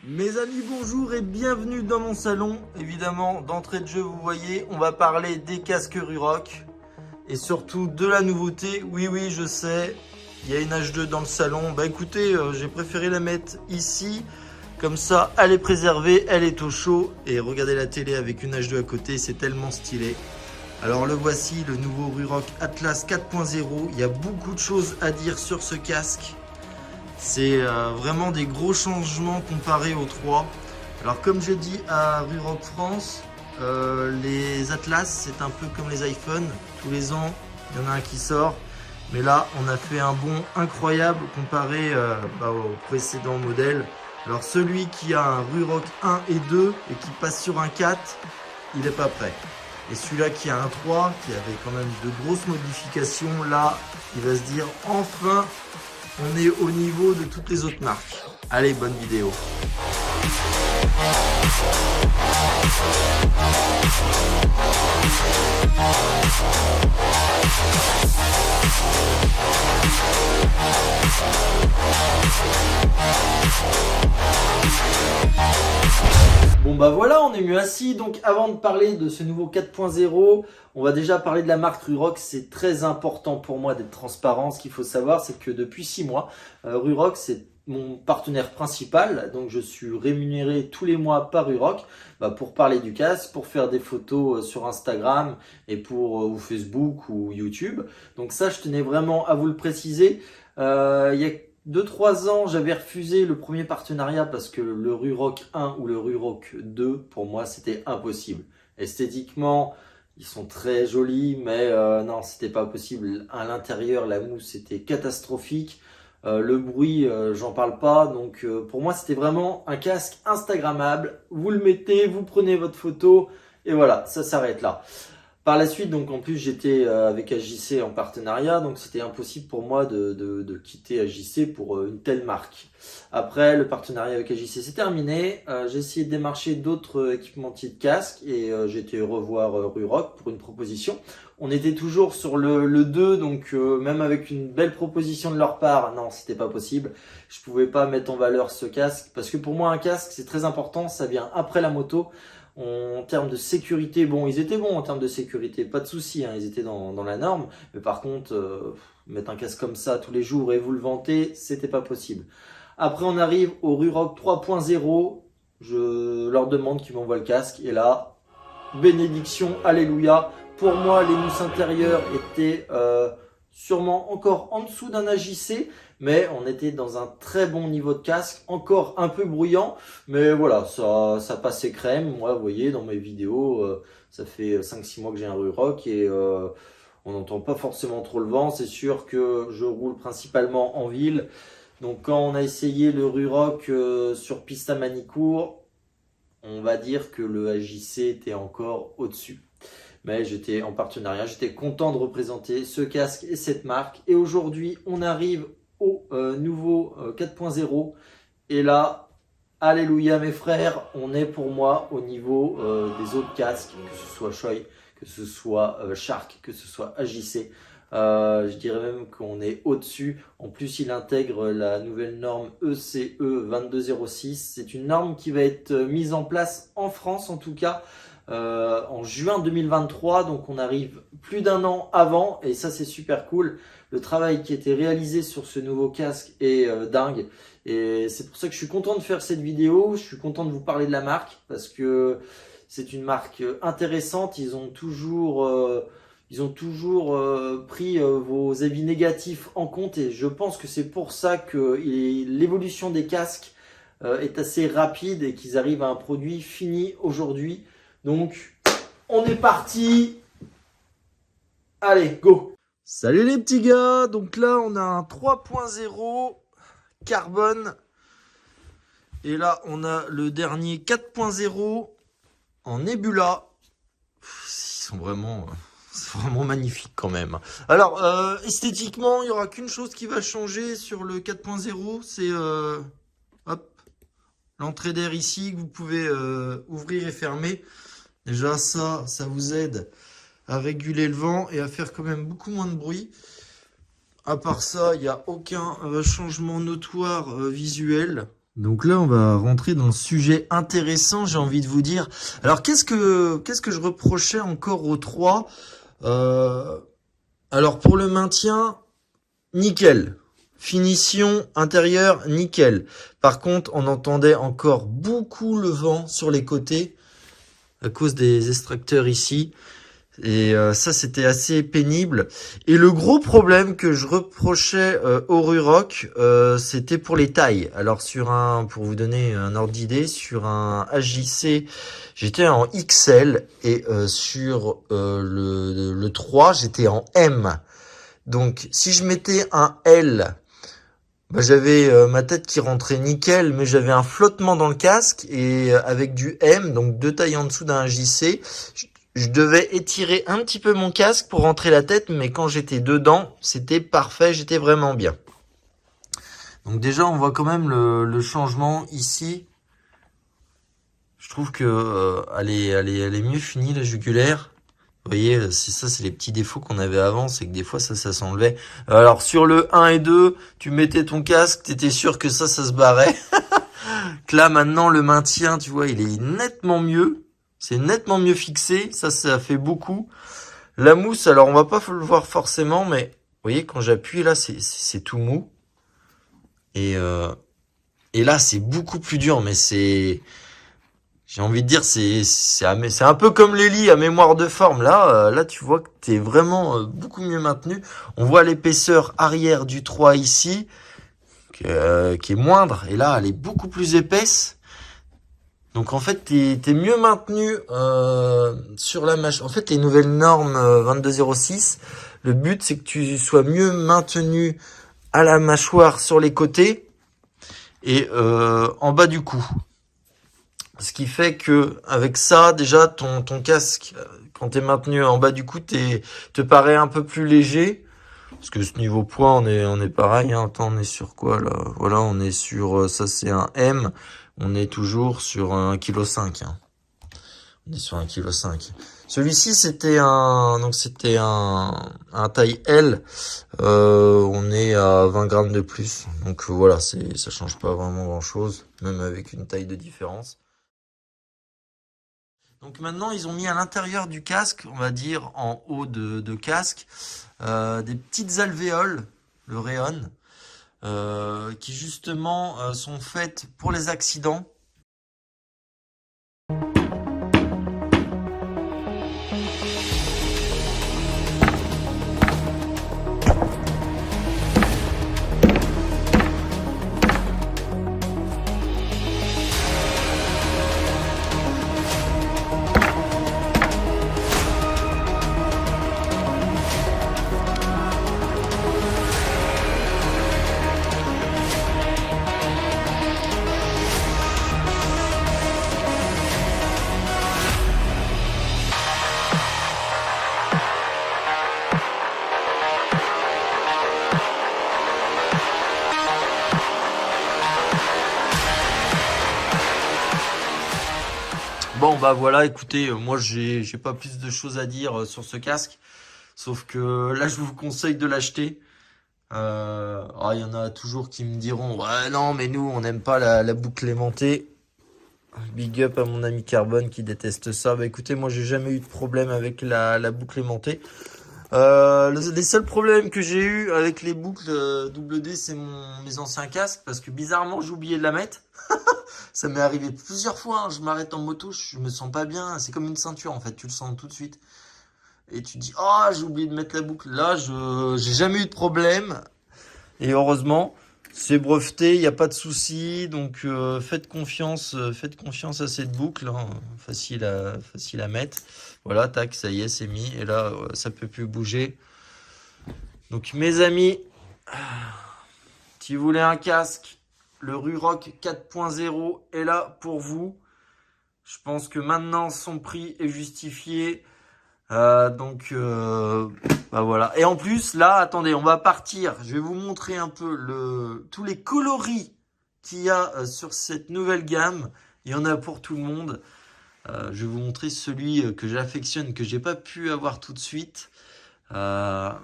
Mes amis, bonjour et bienvenue dans mon salon. Évidemment, d'entrée de jeu, vous voyez, on va parler des casques Ruroc et surtout de la nouveauté. Oui, je sais, il y a une H2 dans le salon. Bah écoutez, j'ai préféré la mettre ici. Comme ça, elle est préservée, elle est au chaud. Et regardez la télé avec une H2 à côté, c'est tellement stylé. Alors le voici, le nouveau Ruroc Atlas 4.0. Il y a beaucoup de choses à dire sur ce casque. C'est vraiment des gros changements comparés aux 3. Alors comme j'ai dit à Ruroc France, les Atlas c'est un peu comme les iPhones. Tous les ans, il y en a un qui sort. Mais là, on a fait un bond incroyable comparé au précédent modèle. Alors celui qui a un Ruroc 1 et 2 et qui passe sur un 4, il n'est pas prêt. Et celui-là qui a un 3, qui avait quand même de grosses modifications, là, il va se dire enfin, on est au niveau de toutes les autres marques. Allez, bonne vidéo. Bon bah voilà, on est mieux assis. Donc avant de parler de ce nouveau 4.0, on va déjà parler de la marque Ruroc. C'est très important pour moi d'être transparent. Ce qu'il faut savoir, c'est que depuis 6 mois, Ruroc c'est mon partenaire principal. Donc je suis rémunéré tous les mois par Ruroc pour parler du casque, pour faire des photos sur Instagram et ou Facebook ou YouTube. Donc ça, je tenais vraiment à vous le préciser. Il y a 2-3 ans, j'avais refusé le premier partenariat parce que le Ruroc 1 ou le Ruroc 2, pour moi, c'était impossible. Esthétiquement, ils sont très jolis, mais non, c'était pas possible. À l'intérieur, la mousse était catastrophique. Le bruit, j'en parle pas. Donc, pour moi, c'était vraiment un casque instagrammable. Vous le mettez, vous prenez votre photo et voilà, ça s'arrête là. Par la suite, donc en plus j'étais avec AJC en partenariat, donc c'était impossible pour moi de quitter AJC pour une telle marque. Après, le partenariat avec AJC c'est terminé. J'ai essayé de démarcher d'autres équipementiers de casques et j'ai été revoir Ruroc pour une proposition. On était toujours sur le 2, donc même avec une belle proposition de leur part, non, c'était pas possible. Je pouvais pas mettre en valeur ce casque parce que pour moi un casque c'est très important, ça vient après la moto. En termes de sécurité, bon, ils étaient bons en termes de sécurité, pas de souci, hein, ils étaient dans la norme. Mais par contre, mettre un casque comme ça tous les jours et vous le vanter, c'était pas possible. Après, on arrive au Ruroc 3.0. Je leur demande qu'ils m'envoient le casque. Et là, bénédiction, alléluia. Pour moi, les mousses intérieures étaient sûrement encore en dessous d'un AJC, mais on était dans un très bon niveau de casque, encore un peu bruyant, mais voilà, ça passait crème. Moi, vous voyez, dans mes vidéos, ça fait 5-6 mois que j'ai un Ruroc et on n'entend pas forcément trop le vent. C'est sûr que je roule principalement en ville, donc quand on a essayé le Ruroc sur piste à Manicourt, on va dire que le AJC était encore au-dessus. Mais j'étais en partenariat, j'étais content de représenter ce casque et cette marque. Et aujourd'hui, on arrive au nouveau 4.0. Et là, alléluia mes frères, on est pour moi au niveau des autres casques, que ce soit Shoei, que ce soit Shark, que ce soit AJC. Je dirais même qu'on est au-dessus. En plus, il intègre la nouvelle norme ECE 2206. C'est une norme qui va être mise en place en France en tout cas. En juin 2023, donc on arrive plus d'un an avant et ça c'est super cool. Le travail qui a été réalisé sur ce nouveau casque est dingue et c'est pour ça que je suis content de faire cette vidéo. Je suis content de vous parler de la marque parce que c'est une marque intéressante. Ils ont toujours pris vos avis négatifs en compte et je pense que c'est pour ça que l'évolution des casques est assez rapide et qu'ils arrivent à un produit fini aujourd'hui. Donc, on est parti. Allez, go. Salut les petits gars. Donc là, on a un 3.0 carbone. Et là, on a le dernier 4.0 en Nebula. C'est vraiment magnifique quand même. Alors, esthétiquement, il n'y aura qu'une chose qui va changer sur le 4.0. C'est l'entrée d'air ici que vous pouvez ouvrir et fermer. Déjà, ça vous aide à réguler le vent et à faire quand même beaucoup moins de bruit. À part ça, il n'y a aucun changement notoire visuel. Donc là, on va rentrer dans le sujet intéressant, j'ai envie de vous dire. Alors, qu'est-ce que je reprochais encore aux 3? Alors, pour le maintien, nickel. Finition intérieure, nickel. Par contre, on entendait encore beaucoup le vent sur les côtés à cause des extracteurs ici. Et ça, c'était assez pénible. Et le gros problème que je reprochais au Ruroc, c'était pour les tailles. Alors pour vous donner un ordre d'idée, sur un HJC, j'étais en XL et sur le 3, j'étais en M. Donc si je mettais un L, bah, j'avais ma tête qui rentrait nickel, mais j'avais un flottement dans le casque et avec du M, donc 2 tailles en dessous d'un HJC, je devais étirer un petit peu mon casque pour rentrer la tête, mais quand j'étais dedans, c'était parfait, j'étais vraiment bien. Donc déjà, on voit quand même le changement ici. Je trouve que elle est mieux finie, la jugulaire. Vous voyez, c'est ça, c'est les petits défauts qu'on avait avant, c'est que des fois ça s'enlevait. Alors sur le 1 et 2, tu mettais ton casque, t'étais sûr que ça se barrait. Que là maintenant le maintien, tu vois, il est nettement mieux. C'est nettement mieux fixé, ça fait beaucoup. La mousse, alors on va pas le voir forcément, mais vous voyez quand j'appuie là, c'est tout mou. Et là c'est beaucoup plus dur, mais j'ai envie de dire c'est un peu comme les lits à mémoire de forme. Là tu vois que t'es vraiment beaucoup mieux maintenu. On voit l'épaisseur arrière du 3 ici qui est moindre, et là elle est beaucoup plus épaisse. Donc en fait, t'es mieux maintenu sur la mâchoire. En fait, les nouvelles normes 2206, le but c'est que tu sois mieux maintenu à la mâchoire sur les côtés et en bas du cou. Ce qui fait que avec ça, déjà ton casque, quand t'es maintenu en bas du cou, te paraît un peu plus léger. Parce que ce niveau poids, on est pareil. Hein. Attends, on est sur quoi là? Voilà, on est sur ça, c'est un M. On est toujours sur 1,5 kg. Hein. On est sur 1,5 kg. Celui-ci, c'était un taille L. On est à 20 grammes de plus. Donc voilà, ça change pas vraiment grand-chose, même avec une taille de différence. Donc maintenant, ils ont mis à l'intérieur du casque, on va dire en haut de casque, des petites alvéoles, le Rhéon, qui justement sont faites pour les accidents. Bon bah voilà, écoutez, moi j'ai pas plus de choses à dire sur ce casque, sauf que là je vous conseille de l'acheter. Il y en a toujours qui me diront ouais non mais nous on n'aime pas la boucle aimantée. Big up à mon ami Carbone qui déteste ça. Bah écoutez, moi j'ai jamais eu de problème avec la boucle aimantée. Les seuls problèmes que j'ai eu avec les boucles double D, c'est mes anciens casques, parce que bizarrement j'ai oublié de la mettre. Ça m'est arrivé plusieurs fois, hein. Je m'arrête en moto, je me sens pas bien. C'est comme une ceinture en fait, tu le sens tout de suite. Et tu te dis, oh j'ai oublié de mettre la boucle. Là, j'ai jamais eu de problème. Et heureusement, c'est breveté, il n'y a pas de souci. Donc faites confiance à cette boucle, hein. Facile à mettre. Voilà, tac, ça y est, c'est mis. Et là, ça peut plus bouger. Donc mes amis, si vous voulez un casque, le Ruroc 4.0 est là pour vous. Je pense que maintenant son prix est justifié. Bah voilà. Et en plus, là, attendez, on va partir. Je vais vous montrer un peu tous les coloris qu'il y a sur cette nouvelle gamme. Il y en a pour tout le monde. Je vais vous montrer celui que j'affectionne, que j'ai pas pu avoir tout de suite. Parce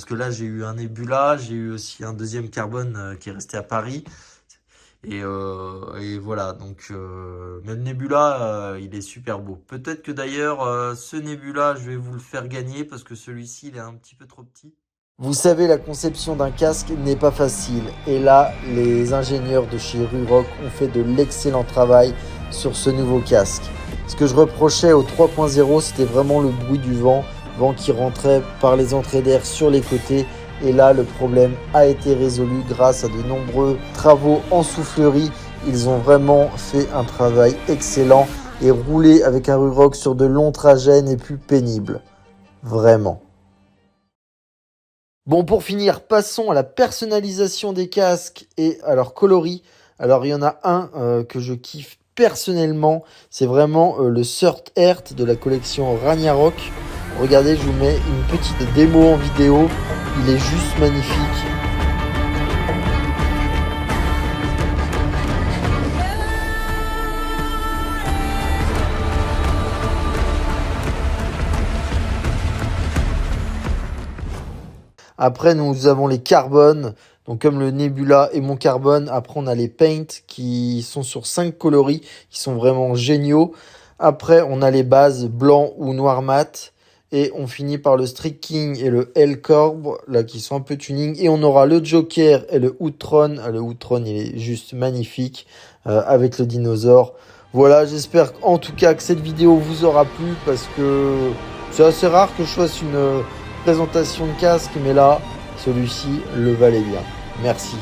que là, j'ai eu un Nebula, j'ai eu aussi un deuxième Carbone qui est resté à Paris. Et voilà, donc mais le Nebula, il est super beau. Peut-être que d'ailleurs, ce Nebula, je vais vous le faire gagner parce que celui-ci, il est un petit peu trop petit. Vous savez, la conception d'un casque n'est pas facile. Et là, les ingénieurs de chez Ruroc ont fait de l'excellent travail sur ce nouveau casque. Ce que je reprochais au 3.0, c'était vraiment le bruit du vent qui rentrait par les entrées d'air sur les côtés. Et là, le problème a été résolu grâce à de nombreux travaux en soufflerie. Ils ont vraiment fait un travail excellent et rouler avec un Ruroc sur de longs trajets n'est plus pénible. Vraiment. Bon, pour finir, passons à la personnalisation des casques et à leur coloris. Alors, il y en a un que je kiffe personnellement. C'est vraiment le Third Earth de la collection Ragnarok. Regardez, je vous mets une petite démo en vidéo. Il est juste magnifique. Après, nous avons les carbones. Donc, comme le Nebula et mon carbone. Après, on a les paints qui sont sur 5 coloris, qui sont vraiment géniaux. Après, on a les bases blanc ou noir mat. Et on finit par le Streak King et le L-Corb, là, qui sont un peu tuning. Et on aura le Joker et le Outron. Le Outron, il est juste magnifique, avec le dinosaure. Voilà, j'espère en tout cas que cette vidéo vous aura plu, parce que c'est assez rare que je fasse une présentation de casque, mais là, celui-ci le valait bien. Merci.